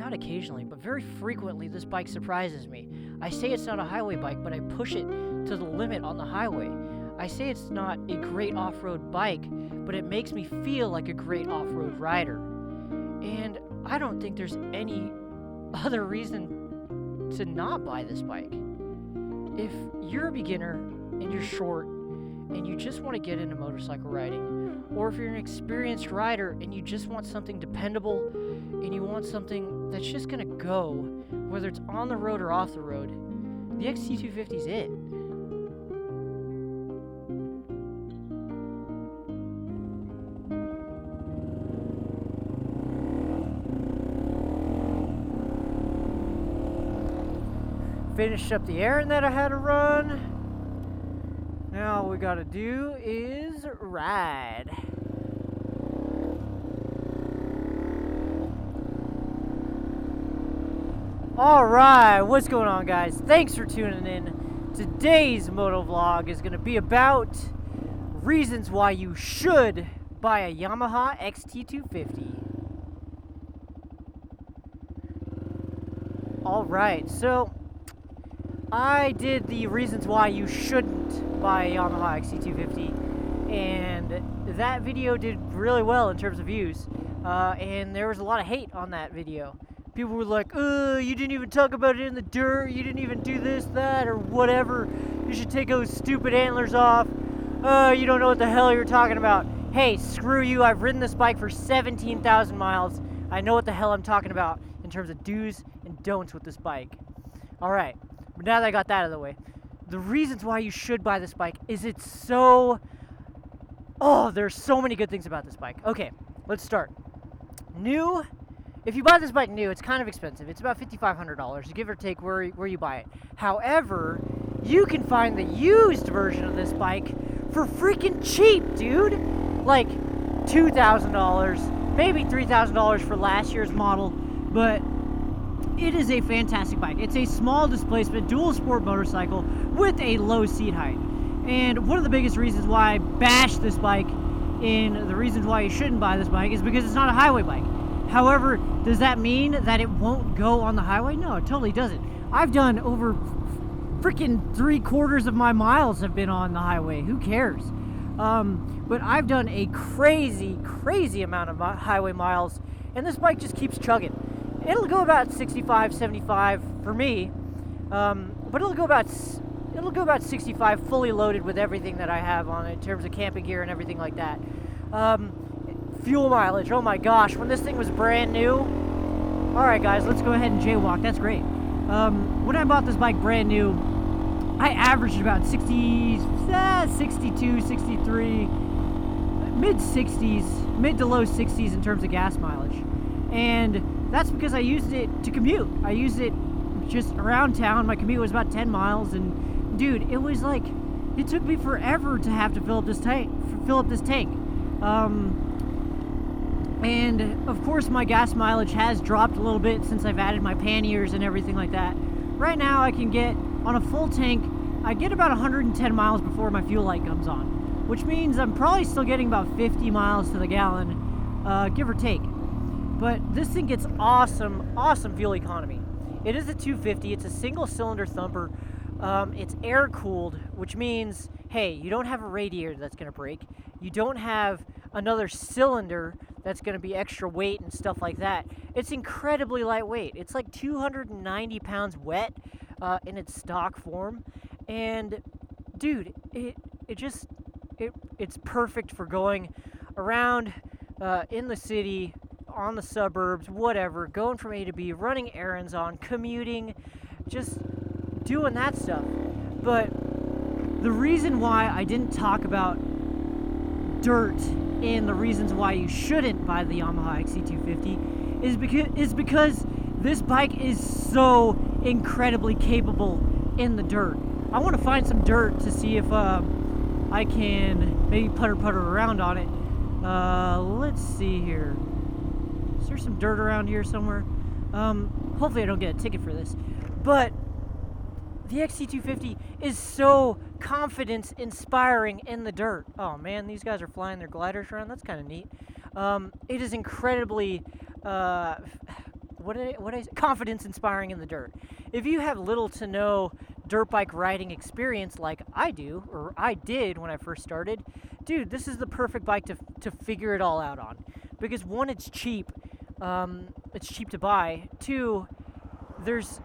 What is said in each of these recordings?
not occasionally, but very frequently, this bike surprises me. I say it's not a highway bike, but I push it to the limit on the highway. I say it's not a great off-road bike, but it makes me feel like a great off-road rider. And I don't think there's any other reason to not buy this bike. If you're a beginner and you're short and you just want to get into motorcycle riding, or if you're an experienced rider and you just want something dependable and you want something that's just going to go, whether it's on the road or off the road, the XT250 is it. Finished up the errand that I had to run. Now all we gotta do is ride. Alright, what's going on, guys? Thanks for tuning in. Today's moto vlog is gonna be about reasons why you should buy a Yamaha XT250. Alright, so I did the reasons why you shouldn't buy a Yamaha XT250, and that video did really well in terms of views, and there was a lot of hate on that video. People were like, you didn't even talk about it in the dirt, you didn't even do this, that, or whatever, you should take those stupid antlers off, you don't know what the hell you're talking about. Hey, screw you, I've ridden this bike for 17,000 miles, I know what the hell I'm talking about in terms of do's and don'ts with this bike. Alright. But now that I got that out of the way, the reasons why you should buy this bike is it's so... Oh, there's so many good things about this bike. Okay, let's start. New, if you buy this bike new, it's kind of expensive. It's about $5,500, give or take where you buy it. However, you can find the used version of this bike for freaking cheap, dude. Like $2,000, maybe $3,000 for last year's model, but it is a fantastic bike. It's a small displacement dual sport motorcycle with a low seat height. And one of the biggest reasons why I bash this bike in the reasons why you shouldn't buy this bike is because it's not a highway bike. However, does that mean that it won't go on the highway? No, it totally doesn't. I've done over freaking 3/4 of my miles have been on the highway. Who cares? But I've done a crazy amount of highway miles, and this bike just keeps chugging. It'll go about 65, 75 for me, but it'll go about 65 fully loaded with everything that I have on it in terms of camping gear and everything like that. Fuel mileage, oh my gosh, when this thing was brand new. Alright guys, let's go ahead and jaywalk, that's great. When I bought this bike brand new, I averaged about 62, 63, mid to low 60s in terms of gas mileage. And that's because I used it to commute. I used it just around town. My commute was about 10 miles, and dude, it was like, it took me forever to have to fill up this tank. And of course my gas mileage has dropped a little bit since I've added my panniers and everything like that. Right now I can get, on a full tank, I get about 110 miles before my fuel light comes on, which means I'm probably still getting about 50 miles to the gallon, give or take. But this thing gets awesome fuel economy. It is a 250, it's a single cylinder thumper, it's air cooled, which means, hey, you don't have a radiator that's gonna break, you don't have another cylinder that's gonna be extra weight and stuff like that. It's incredibly lightweight. It's like 290 pounds wet in its stock form, and dude, it's perfect for going around in the city, on the suburbs, whatever, going from A to B, running errands on, commuting, just doing that stuff. But the reason why I didn't talk about dirt in the reasons why you shouldn't buy the Yamaha XT250 is because this bike is so incredibly capable in the dirt. I want to find some dirt to see if I can maybe putter around on it. Let's see here. Is there some dirt around here somewhere? Hopefully I don't get a ticket for this. But the XT250 is so confidence-inspiring in the dirt. Oh man, these guys are flying their gliders around. That's kind of neat. It is incredibly, what confidence inspiring in the dirt. If you have little to no dirt bike riding experience like I do, or I did when I first started, dude, this is the perfect bike to figure it all out on. Because one, it's cheap. It's cheap to buy. Two, it's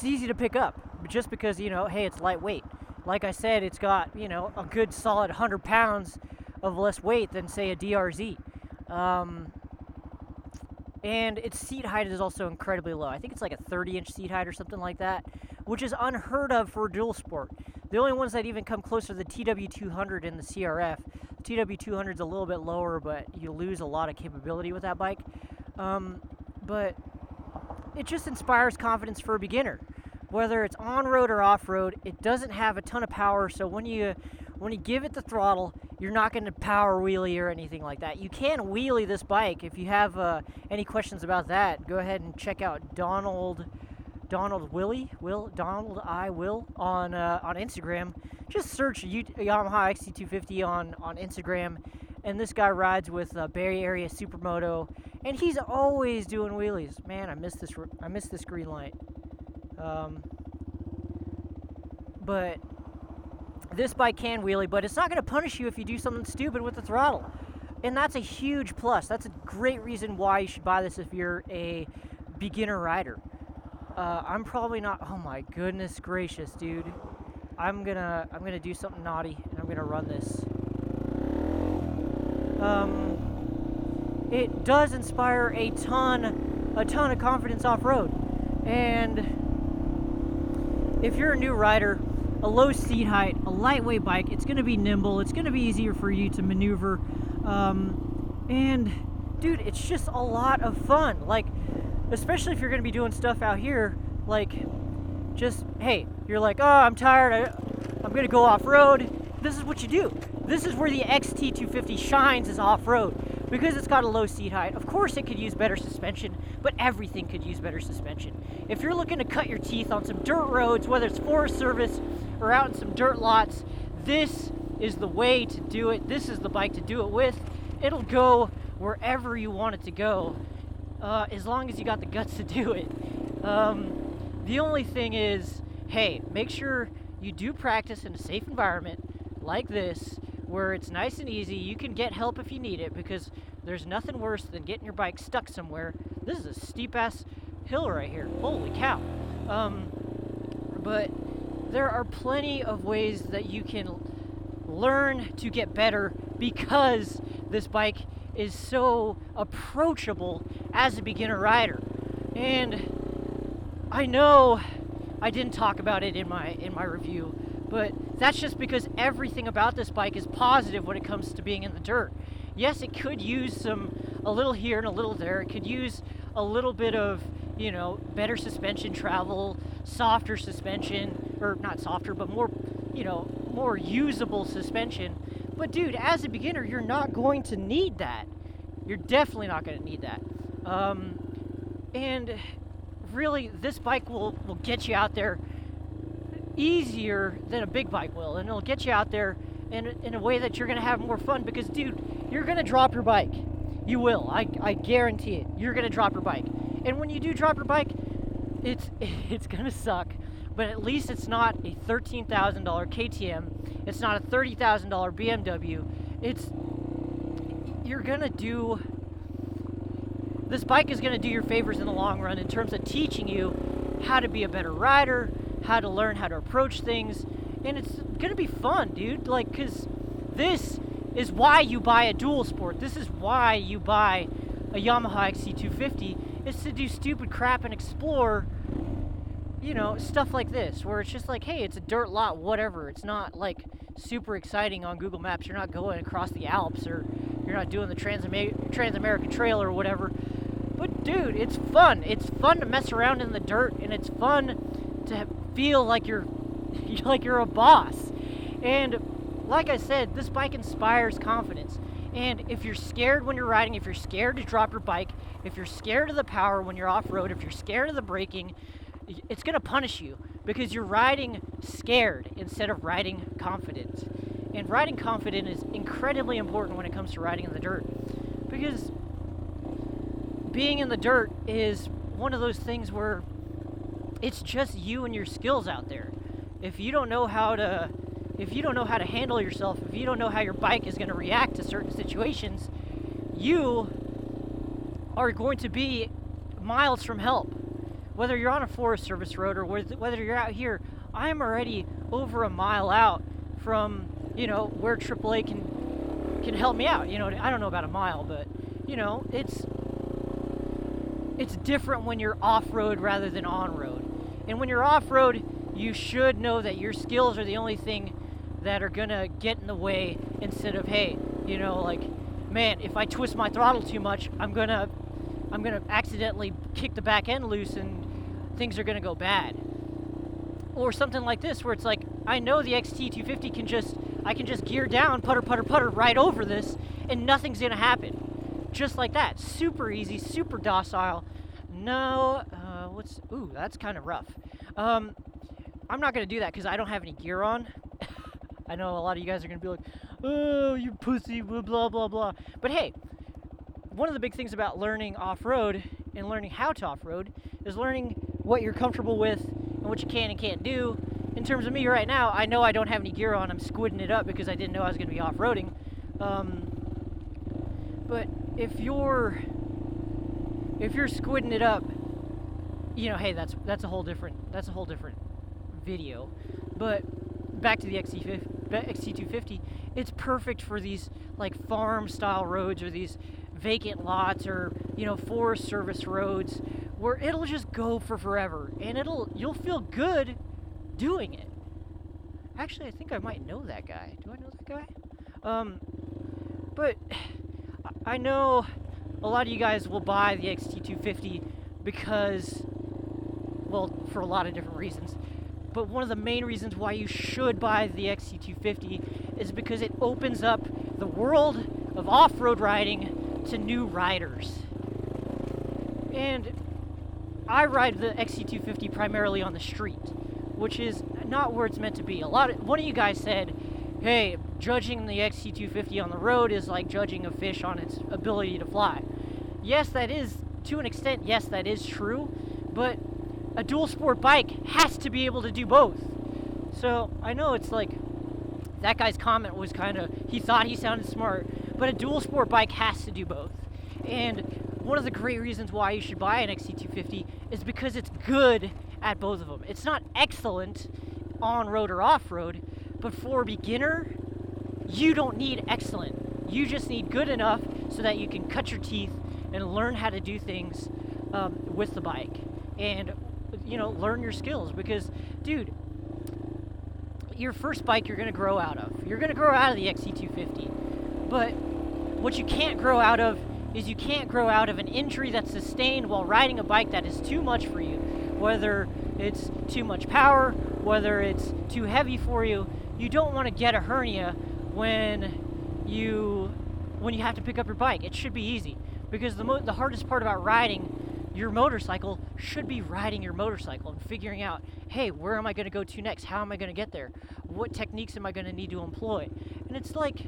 easy to pick up just because, hey, it's lightweight. Like I said, it's got, a good solid 100 pounds of less weight than, say, a DRZ. And its seat height is also incredibly low. I think it's like a 30-inch seat height or something like that, which is unheard of for a dual sport. The only ones that even come close are the TW200 and the CRF. The TW200 is a little bit lower, but you lose a lot of capability with that bike. But it just inspires confidence for a beginner. Whether it's on-road or off-road, it doesn't have a ton of power, so when you give it the throttle, you're not going to power wheelie or anything like that. You can wheelie this bike. If you have any questions about that, go ahead and check out Donald I Will on Instagram. Just search Yamaha XT250 on Instagram, and this guy rides with Bay Area Supermoto, and he's always doing wheelies. Man, I miss this green light. But this bike can wheelie, but it's not going to punish you if you do something stupid with the throttle. And that's a huge plus. That's a great reason why you should buy this if you're a beginner rider. I'm probably not, oh my goodness gracious, dude. I'm gonna do something naughty, and I'm gonna run this. It does inspire a ton of confidence off-road. And if you're a new rider, a low seat height, a lightweight bike, it's going to be nimble, it's going to be easier for you to maneuver, and dude, it's just a lot of fun. Like, especially if you're going to be doing stuff out here, like, just, hey, you're like, oh, I'm tired, I'm going to go off-road. This is what you do. This is where the XT250 shines, is off-road, because it's got a low seat height. Of course it could use better suspension, but everything could use better suspension. If you're looking to cut your teeth on some dirt roads, whether it's Forest Service or out in some dirt lots, this is the way to do it. This is the bike to do it with. It'll go wherever you want it to go, as long as you got the guts to do it. The only thing is, hey, make sure you do practice in a safe environment like this, where it's nice and easy. You can get help if you need it, because there's nothing worse than getting your bike stuck somewhere. This is a steep-ass hill right here. Holy cow. But there are plenty of ways that you can learn to get better, because this bike is so approachable as a beginner rider. And I know I didn't talk about it in my review, but that's just because everything about this bike is positive when it comes to being in the dirt. Yes, it could use a little here and a little there. It could use a little bit of, better suspension travel, softer suspension, or not softer, but more, more usable suspension. But dude, as a beginner, you're not going to need that. You're definitely not going to need that. And really, this bike will get you out there easier than a big bike will, and it'll get you out there in a way that you're going to have more fun, because dude, you're going to drop your bike. You will. I guarantee it. You're going to drop your bike. And when you do drop your bike, it's going to suck, but at least it's not a $13,000 KTM. It's not a $30,000 BMW. This bike is going to do your favors in the long run in terms of teaching you how to be a better rider, how to learn how to approach things, and it's going to be fun, dude. Because this is why you buy a dual sport. This is why you buy a Yamaha XT250. It's to do stupid crap and explore, stuff like this, where it's just like, hey, it's a dirt lot, whatever. It's not like super exciting on Google Maps. You're not going across the Alps, or you're not doing the Trans-American Trail or whatever. But dude, it's fun. It's fun to mess around in the dirt, and it's fun to feel like you're a boss. And like I said, this bike inspires confidence. And if you're scared when you're riding, if you're scared to drop your bike, if you're scared of the power when you're off-road, if you're scared of the braking, it's going to punish you, because you're riding scared instead of riding confident. And riding confident is incredibly important when it comes to riding in the dirt, because being in the dirt is one of those things where it's just you and your skills out there. If you don't know how to handle yourself, if you don't know how your bike is going to react to certain situations, you are going to be miles from help. Whether you're on a Forest Service road or whether you're out here, I'm already over a mile out from, where AAA can help me out. I don't know about a mile, but, it's different when you're off-road rather than on-road. And when you're off-road, you should know that your skills are the only thing that are gonna get in the way, instead of, hey, man, if I twist my throttle too much, I'm gonna accidentally kick the back end loose and things are gonna go bad. Or something like this, where it's like, I know the XT250 I can just gear down, putter, right over this, and nothing's gonna happen. Just like that. Super easy, super docile. No, ooh, that's kind of rough. I'm not gonna do that because I don't have any gear on. I know a lot of you guys are gonna be like, oh, you pussy, blah, blah, blah. But hey, one of the big things about learning off-road and learning how to off-road is learning what you're comfortable with and what you can and can't do. In terms of me right now, I know I don't have any gear on. I'm squidding it up because I didn't know I was going to be off-roading. But if you're squidding it up, hey, that's a whole different video. But back to the XT250, it's perfect for these like farm style roads or these vacant lots or Forest Service roads where it'll just go for forever and you'll feel good doing it. Actually, I think I might know that guy. Do I know that guy? But I know a lot of you guys will buy the XT250 because, well, for a lot of different reasons. But one of the main reasons why you should buy the XT250 is because it opens up the world of off-road riding to new riders. And I ride the XT250 primarily on the street, which is not where it's meant to be. One of you guys said, hey, judging the XT250 on the road is like judging a fish on its ability to fly. Yes, that is, to an extent, yes, that is true, but a dual sport bike has to be able to do both. So I know it's like, that guy's comment was kind of, he thought he sounded smart, but a dual sport bike has to do both. And one of the great reasons why you should buy an XT250 is because it's good at both of them. It's not excellent on-road or off-road, but for a beginner, you don't need excellent. You just need good enough so that you can cut your teeth and learn how to do things with the bike. And, learn your skills. Because, dude, your first bike you're going to grow out of. You're going to grow out of the XT250. But what you can't grow out of is you can't grow out of an injury that's sustained while riding a bike that is too much for you. Whether it's too much power, whether it's too heavy for you, you don't want to get a hernia when you have to pick up your bike. It should be easy, because the hardest part about riding your motorcycle should be riding your motorcycle and figuring out, hey, where am I going to go to next? How am I going to get there? What techniques am I going to need to employ? And it's like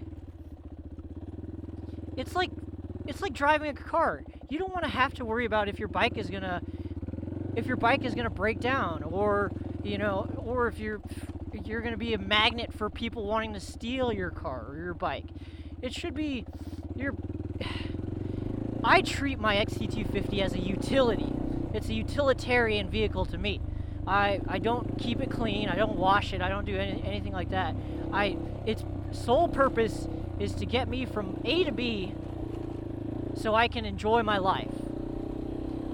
driving a car. You don't want to have to worry about if your bike is gonna break down, or or if you're gonna be a magnet for people wanting to steal your car or your bike. It should be I treat my XT250 as a utility. It's a utilitarian vehicle to me. I don't keep it clean. I don't wash it. I don't do anything like that. Its sole purpose is to get me from A to B so I can enjoy my life.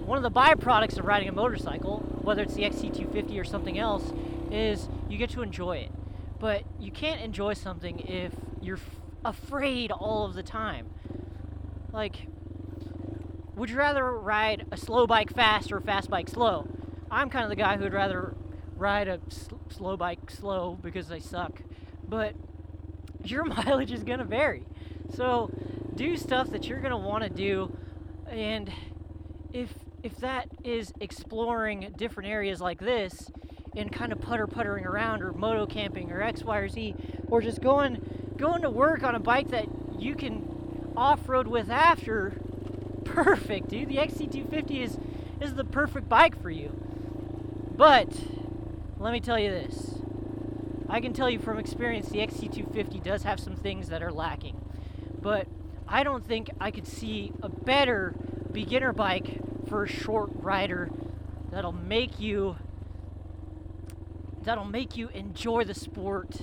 One of the byproducts of riding a motorcycle, whether it's the XT250 or something else, is you get to enjoy it. But you can't enjoy something if you're afraid all of the time. Like, would you rather ride a slow bike fast or a fast bike slow? I'm kind of the guy who would rather ride a slow bike slow because they suck. But your mileage is going to vary. So do stuff that you're going to want to do. And if that is exploring different areas like this and kind of puttering around, or moto camping, or X, Y, or Z, or just going to work on a bike that you can off-road with after, perfect, dude. The XT250 is the perfect bike for you. But let me tell you this. I can tell you from experience the XT250 does have some things that are lacking. But I don't think I could see a better beginner bike for a short rider that'll make you enjoy the sport.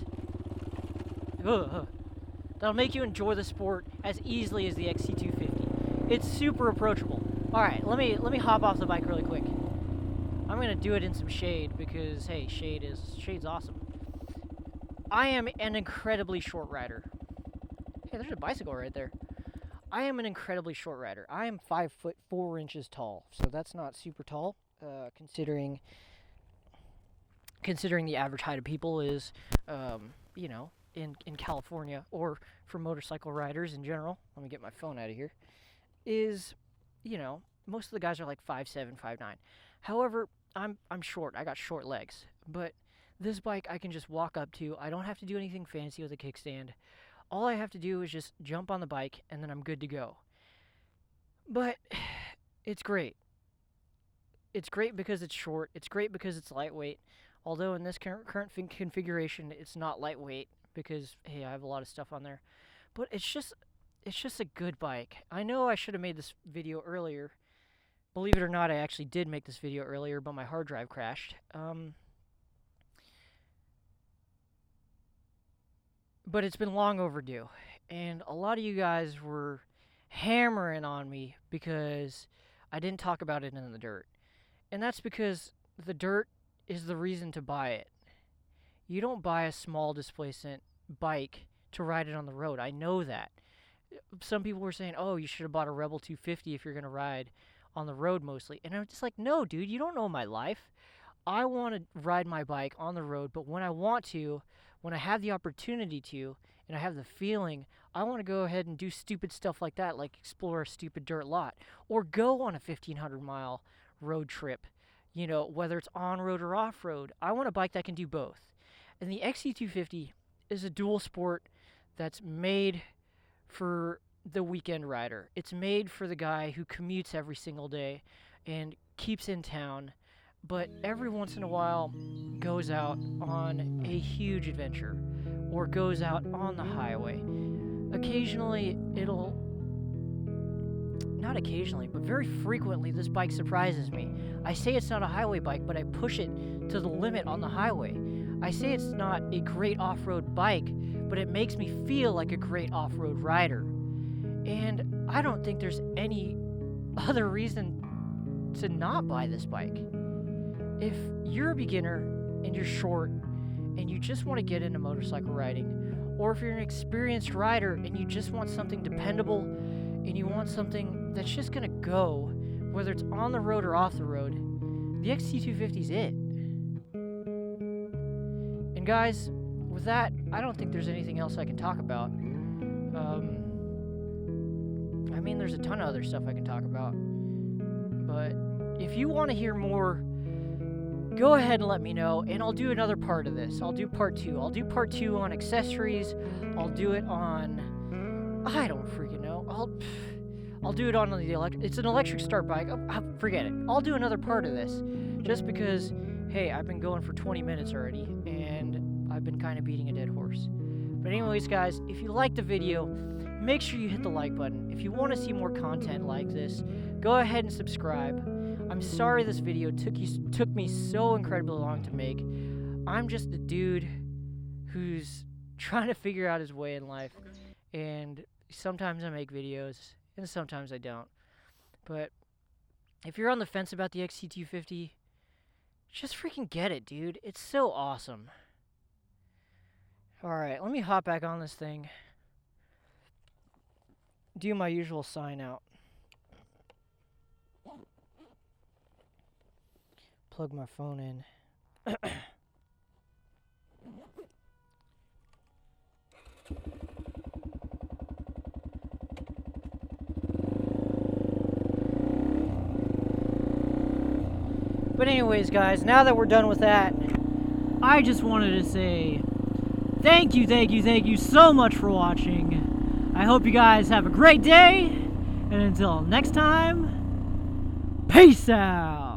That'll make you enjoy the sport as easily as the XT250. It's super approachable. All right, let me hop off the bike really quick. I'm gonna do it in some shade because hey, shade's awesome. I am an incredibly short rider. Hey, there's a bicycle right there. I am an incredibly short rider. I am 5'4" tall, so that's not super tall, considering the average height of people is, you know, in California, or for motorcycle riders in general. Let me get my phone out of here. Is, you know, most of the guys are like 5'7", 5'9". However, I'm short. I got short legs, but this bike I can just walk up to. I don't have to do anything fancy with a kickstand. All I have to do is just jump on the bike, and then I'm good to go. But it's great. It's great because it's short. It's great because it's lightweight. Although in this current configuration, it's not lightweight because, hey, I have a lot of stuff on there. But it's just a good bike. I know I should have made this video earlier. Believe it or not, I actually did make this video earlier, but my hard drive crashed. But it's been long overdue, and a lot of you guys were hammering on me because I didn't talk about it in the dirt. And that's because the dirt is the reason to buy it. You don't buy a small displacement bike to ride it on the road. I know that. Some people were saying, oh, you should have bought a Rebel 250 if you're going to ride on the road mostly. And I'm just like, no, dude, you don't know my life. I want to ride my bike on the road, but when I want to, when I have the opportunity to, and I have the feeling, I want to go ahead and do stupid stuff like that, like explore a stupid dirt lot, or go on a 1,500-mile road trip, you know, whether it's on-road or off-road. I want a bike that can do both. And the XT250 is a dual sport that's made for the weekend rider. It's made for the guy who commutes every single day and keeps in town, but every once in a while goes out on a huge adventure or goes out on the highway. Occasionally, not occasionally, but very frequently, this bike surprises me. I say it's not a highway bike, but I push it to the limit on the highway. I say it's not a great off-road bike, but it makes me feel like a great off-road rider. And I don't think there's any other reason to not buy this bike. If you're a beginner and you're short and you just want to get into motorcycle riding, or if you're an experienced rider and you just want something dependable and you want something that's just going to go, whether it's on the road or off the road, the XT250 is it. And guys, with that, I don't think there's anything else I can talk about. I mean, there's a ton of other stuff I can talk about. But if you want to hear more, go ahead and let me know, and I'll do another part of this. I'll do part 2. I'll do part 2 on accessories. I'll do it on... I don't freaking know. I'll do it on the electric... It's an electric start bike. Forget it. I'll do another part of this. Just because, hey, I've been going for 20 minutes already, and I've been kind of beating a dead horse. But anyways, guys, if you liked the video, make sure you hit the like button. If you want to see more content like this, go ahead and subscribe. I'm sorry this video took me so incredibly long to make. I'm just a dude who's trying to figure out his way in life. And sometimes I make videos, and sometimes I don't. But if you're on the fence about the XT250, just freaking get it, dude. It's so awesome. Alright, let me hop back on this thing. Do my usual sign out. Plug my phone in. But anyways, guys, now that we're done with that, I just wanted to say thank you so much for watching. I hope you guys have a great day, And until next time, peace out.